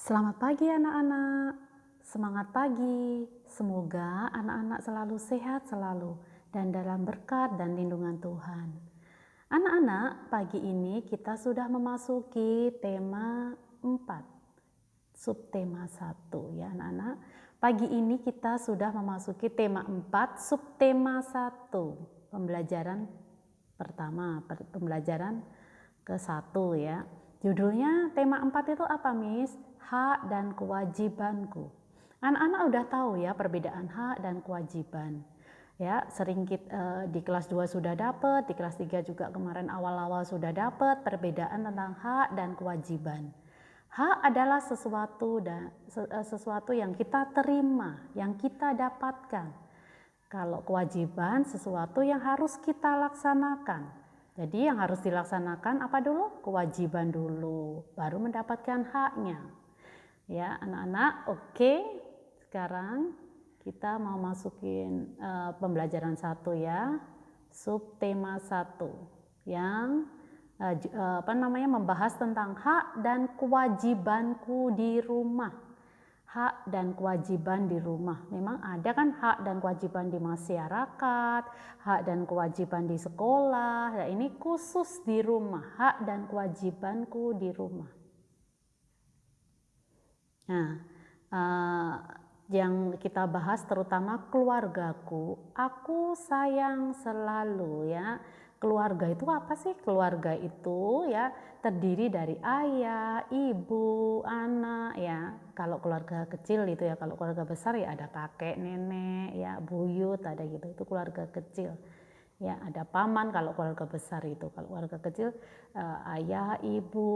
Selamat pagi anak-anak, semangat pagi. Semoga anak-anak selalu sehat selalu dan dalam berkat dan lindungan Tuhan. Anak-anak, pagi ini kita sudah memasuki tema 4, subtema 1 ya anak-anak. Pagi ini kita sudah memasuki tema 4, subtema 1, pembelajaran pertama, pembelajaran ke-1 ya. Judulnya tema 4 itu apa, Miss? Hak dan kewajibanku. Anak-anak udah tahu ya perbedaan hak dan kewajiban. Ya, sering kita, di kelas 2 sudah dapat, di kelas 3 juga kemarin awal-awal sudah dapat perbedaan tentang hak dan kewajiban. Hak adalah sesuatu yang kita terima, yang kita dapatkan. Kalau kewajiban sesuatu yang harus kita laksanakan. Jadi yang harus dilaksanakan apa dulu? Kewajiban dulu, baru mendapatkan haknya. Ya anak-anak, oke. Sekarang kita mau masukin pembelajaran 1 ya, subtema 1 yang membahas tentang hak dan kewajibanku di rumah. Hak dan kewajiban di rumah. Memang ada kan hak dan kewajiban di masyarakat, hak dan kewajiban di sekolah. Nah, ini khusus di rumah, hak dan kewajibanku di rumah. Nah, yang kita bahas terutama keluargaku, aku sayang selalu ya. Keluarga itu apa sih? Keluarga itu ya terdiri dari ayah, ibu, anak ya. Kalau keluarga kecil itu ya, kalau keluarga besar ya ada kakek, nenek, ya buyut, ada gitu. Itu keluarga kecil. Ya, ada paman kalau keluarga besar itu. Kalau keluarga kecil ayah, ibu,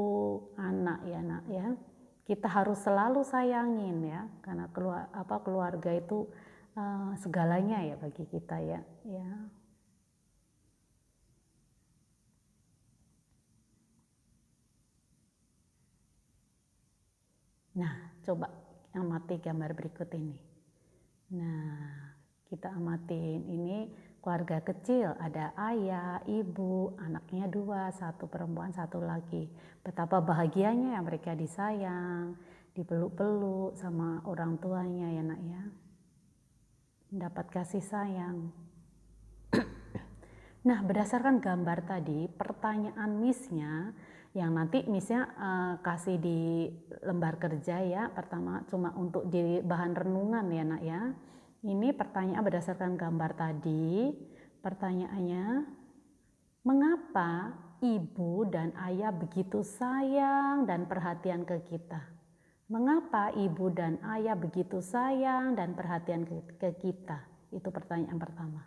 anak ya, nak ya. Kita harus selalu sayangin ya, karena keluarga itu segalanya ya bagi kita ya. Nah, coba amati gambar berikut ini. Nah, kita amatin ini keluarga kecil, ada ayah, ibu, anaknya 2, 1 perempuan, 1 laki. Betapa bahagianya ya mereka disayang, dipeluk-peluk sama orang tuanya ya nak ya. Mendapat kasih sayang. Nah, berdasarkan gambar tadi, pertanyaan Miss-nya yang nanti Miss-nya kasih di lembar kerja ya, pertama cuma untuk di bahan renungan ya nak ya. Ini pertanyaan berdasarkan gambar tadi. Pertanyaannya, mengapa ibu dan ayah begitu sayang dan perhatian ke kita? Mengapa ibu dan ayah begitu sayang dan perhatian ke kita? Itu pertanyaan pertama.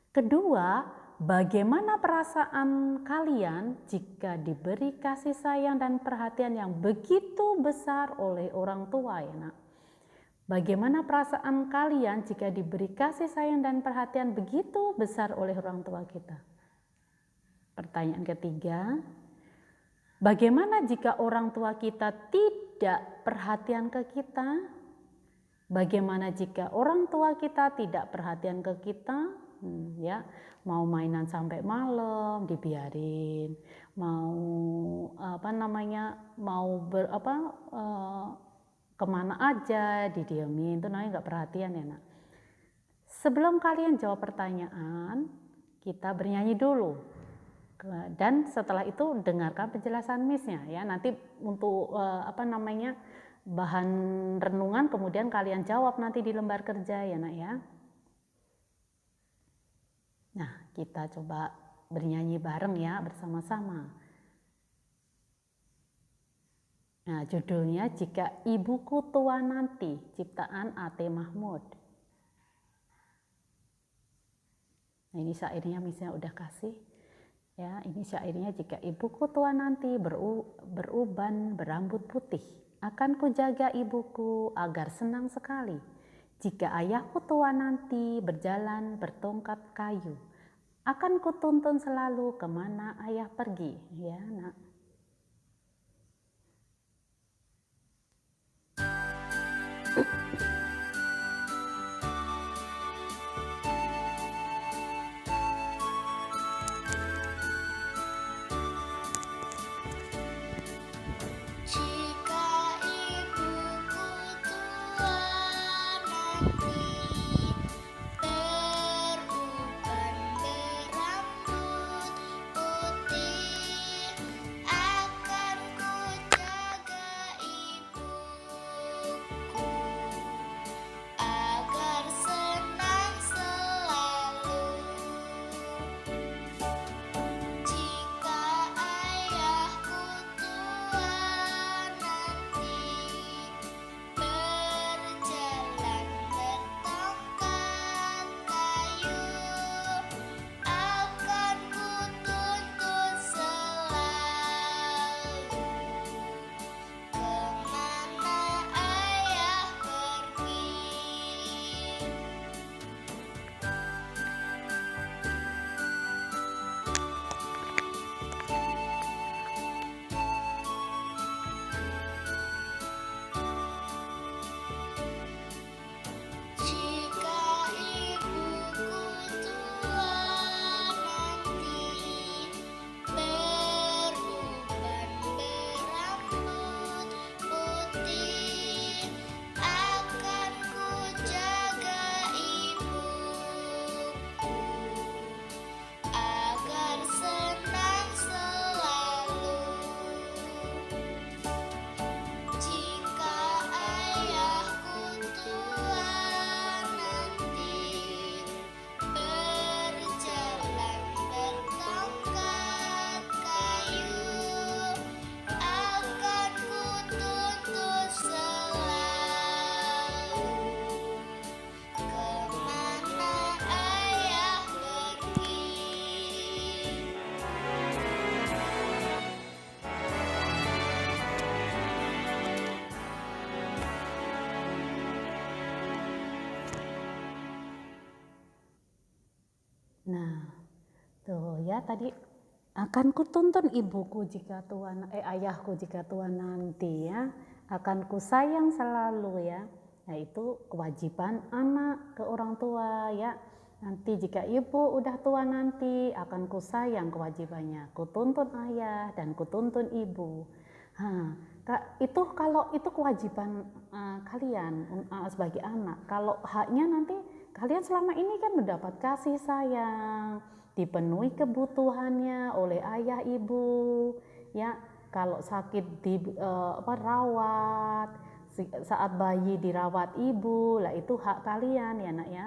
Kedua, bagaimana perasaan kalian jika diberi kasih sayang dan perhatian yang begitu besar oleh orang tua ya nak? Bagaimana perasaan kalian jika diberi kasih sayang dan perhatian begitu besar oleh orang tua kita? Pertanyaan ketiga, bagaimana jika orang tua kita tidak perhatian ke kita? Bagaimana jika orang tua kita tidak perhatian ke kita? Ya, mau mainan sampai malam dibiarin, mau kemana aja didiemin, itu namanya nggak perhatian ya nak. Sebelum kalian jawab pertanyaan, kita bernyanyi dulu. Dan setelah itu dengarkan penjelasan Miss-nya ya. Nanti untuk bahan renungan kemudian kalian jawab nanti di lembar kerja ya nak ya. Nah, kita coba bernyanyi bareng ya bersama-sama. Nah, judulnya Jika Ibuku Tua Nanti, ciptaan A.T. Mahmud. Nah, ini syairnya Miss-nya udah kasih. Ya, ini syairnya, jika ibuku tua nanti beruban berambut putih, akan kujaga ibuku agar senang sekali. Jika ayahku tua nanti berjalan bertongkat kayu, akan kutuntun selalu kemana ayah pergi. Ya, nak. Jika ibu ya tadi, akan kutuntun ibuku jika tua, ayahku jika tua nanti ya, akan kusayang selalu ya. Nah itu kewajiban anak ke orang tua ya. Nanti jika ibu udah tua nanti akan kusayang, kewajibannya kutuntun ayah dan kutuntun ibu. Itu kalau itu kewajiban kalian sebagai anak. Kalau haknya nanti kalian selama ini kan mendapat kasih sayang, dipenuhi kebutuhannya oleh ayah ibu ya. Kalau sakit rawat, saat bayi dirawat ibu, lah itu hak kalian ya nak ya.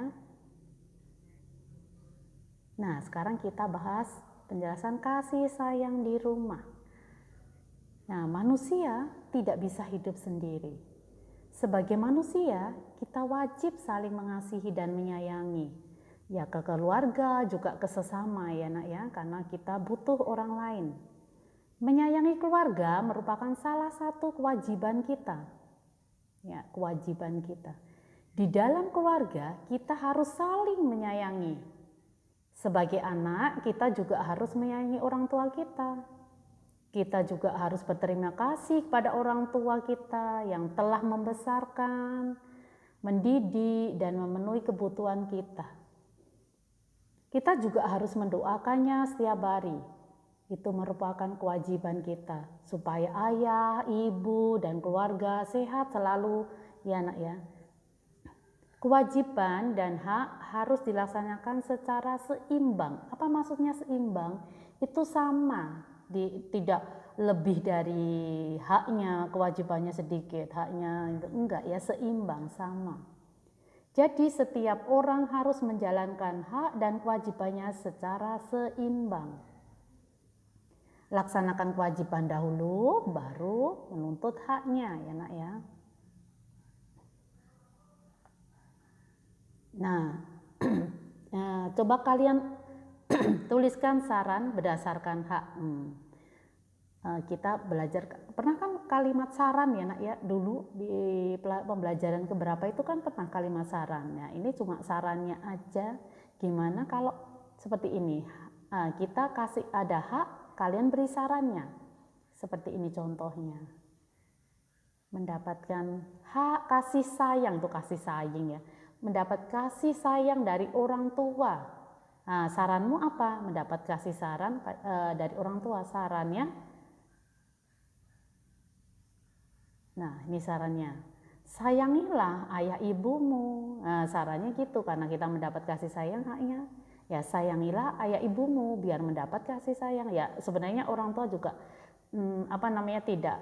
Nah sekarang kita bahas penjelasan kasih sayang di rumah. Nah, manusia tidak bisa hidup sendiri. Sebagai manusia, kita wajib saling mengasihi dan menyayangi. Ya, ke keluarga, juga ke sesama ya nak ya, karena kita butuh orang lain. Menyayangi keluarga merupakan salah satu kewajiban kita. Ya, kewajiban kita. Di dalam keluarga, kita harus saling menyayangi. Sebagai anak, kita juga harus menyayangi orang tua kita. Kita juga harus berterima kasih kepada orang tua kita yang telah membesarkan, mendidik, dan memenuhi kebutuhan kita. Kita juga harus mendoakannya setiap hari. Itu merupakan kewajiban kita, supaya ayah, ibu, dan keluarga sehat selalu ya nak ya. Kewajiban dan hak harus dilaksanakan secara seimbang. Apa maksudnya seimbang? Itu sama. Tidak lebih dari haknya, kewajibannya sedikit, haknya itu enggak ya, seimbang, sama. Jadi setiap orang harus menjalankan hak dan kewajibannya secara seimbang. Laksanakan kewajiban dahulu, baru menuntut haknya ya nak ya. Nah, coba kalian tuliskan saran berdasarkan hak. Kita belajar, pernah kan kalimat saran ya nak ya, dulu di pembelajaran keberapa itu kan pernah kalimat saran. Nah ini cuma sarannya aja. Gimana kalau seperti ini, kita kasih ada hak, kalian beri sarannya. Seperti ini contohnya, mendapatkan hak kasih sayang, tuh kasih sayang ya, mendapat kasih sayang dari orang tua. Nah, saranmu apa? Mendapat kasih saran dari orang tua. Sarannya, nah ini sarannya, sayangilah ayah ibumu. Nah, sarannya gitu, karena kita mendapat kasih sayang haknya. Ya sayangilah ayah ibumu biar mendapat kasih sayang. Ya sebenarnya orang tua juga tidak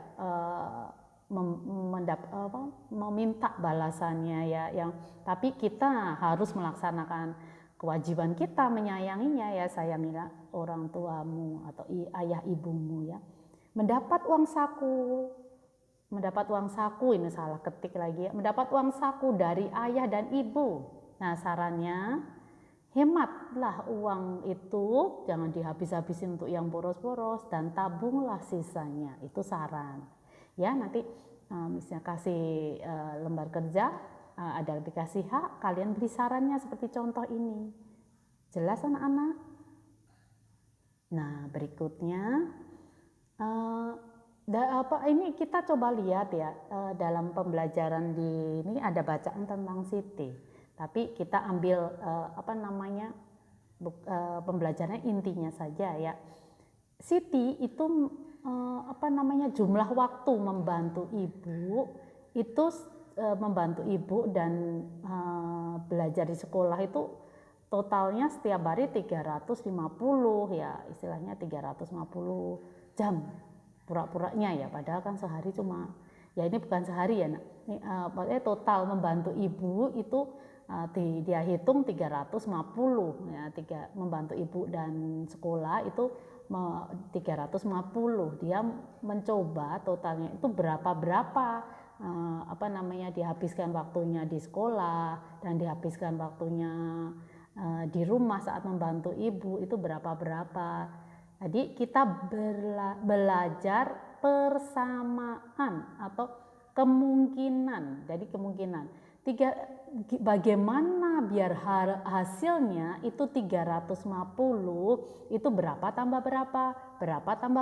meminta balasannya ya, tapi kita harus melaksanakan kewajiban kita menyayanginya ya. Sayangilah orang tuamu atau ayah ibumu ya. Mendapat uang saku, ini salah ketik lagi ya, mendapat uang saku dari ayah dan ibu. Nah sarannya, hematlah uang itu, jangan dihabis-habisin untuk yang boros-boros, dan tabunglah sisanya. Itu saran ya. Nanti misalnya kasih lembar kerja, ada dikasih hak, kalian beri sarannya seperti contoh ini. Jelas anak-anak? Nah berikutnya ini kita coba lihat ya, dalam pembelajaran di ini ada bacaan tentang Siti, tapi kita ambil pembelajarannya intinya saja ya. Siti itu jumlah waktu membantu ibu itu membantu ibu dan belajar di sekolah itu totalnya setiap hari 350 ya, istilahnya 350 jam pura-puranya ya, padahal kan sehari cuma ya, ini bukan sehari ya nak. Total membantu ibu itu dia hitung 350 ya, membantu ibu dan sekolah itu 350. Dia mencoba totalnya itu berapa dihabiskan waktunya di sekolah dan dihabiskan waktunya di rumah saat membantu ibu itu berapa. Jadi kita belajar persamaan atau kemungkinan. Jadi kemungkinan tiga, bagaimana biar hasilnya itu 350, itu berapa tambah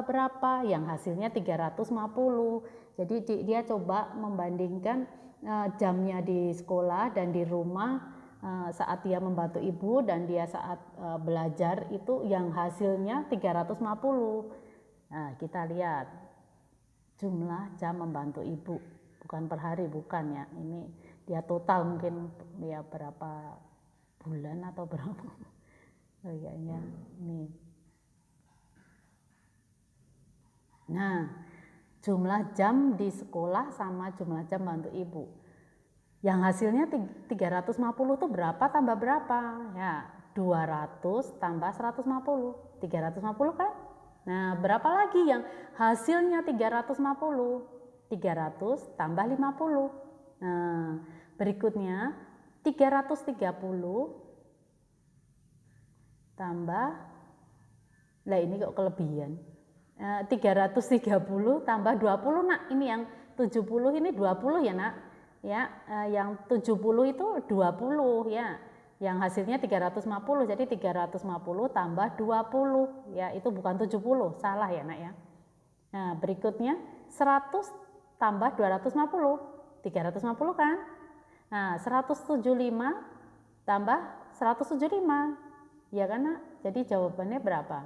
berapa, yang hasilnya 350. Jadi dia coba membandingkan jamnya di sekolah dan di rumah, saat dia membantu ibu dan dia saat belajar itu yang hasilnya 350. Nah, kita lihat jumlah jam membantu ibu, bukan per hari, bukan ya, ini dia total mungkin ya berapa bulan atau berapa. Oh iya ya, ini. Nah, jumlah jam di sekolah sama jumlah jam bantu ibu. Yang hasilnya 350 itu berapa tambah berapa? Ya, 200 tambah 150. 350 kan? Nah, berapa lagi yang hasilnya 350? 300 tambah 50. Nah, berikutnya 330 tambah, lah ini kok kelebihan. 330 tambah 20 nak, ini yang 70 ini 20 ya nak ya, yang 70 itu 20 ya, yang hasilnya 350, jadi 350 tambah 20 ya, itu bukan 70, salah ya nak ya. Nah berikutnya 100 tambah 250, 350 kan. Nah 175 tambah 175 ya kan nak, jadi jawabannya berapa?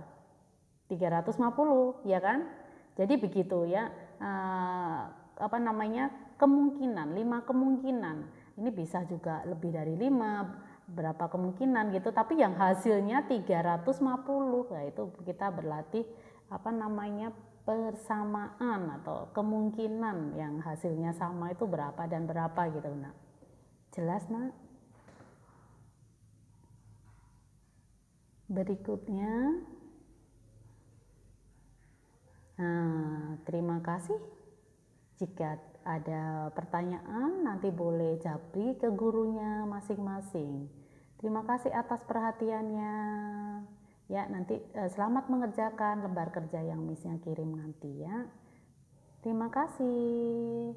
350 ya kan. Jadi begitu ya, apa namanya, kemungkinan, 5 kemungkinan, ini bisa juga lebih dari 5, berapa kemungkinan gitu, tapi yang hasilnya 350. Nah itu kita berlatih apa namanya, persamaan atau kemungkinan yang hasilnya sama itu berapa dan berapa gitu nak. Jelas nak? Berikutnya, nah, terima kasih. Jika ada pertanyaan nanti boleh japri ke gurunya masing-masing. Terima kasih atas perhatiannya. Ya, nanti selamat mengerjakan lembar kerja yang Miss-nya kirim nanti ya. Terima kasih.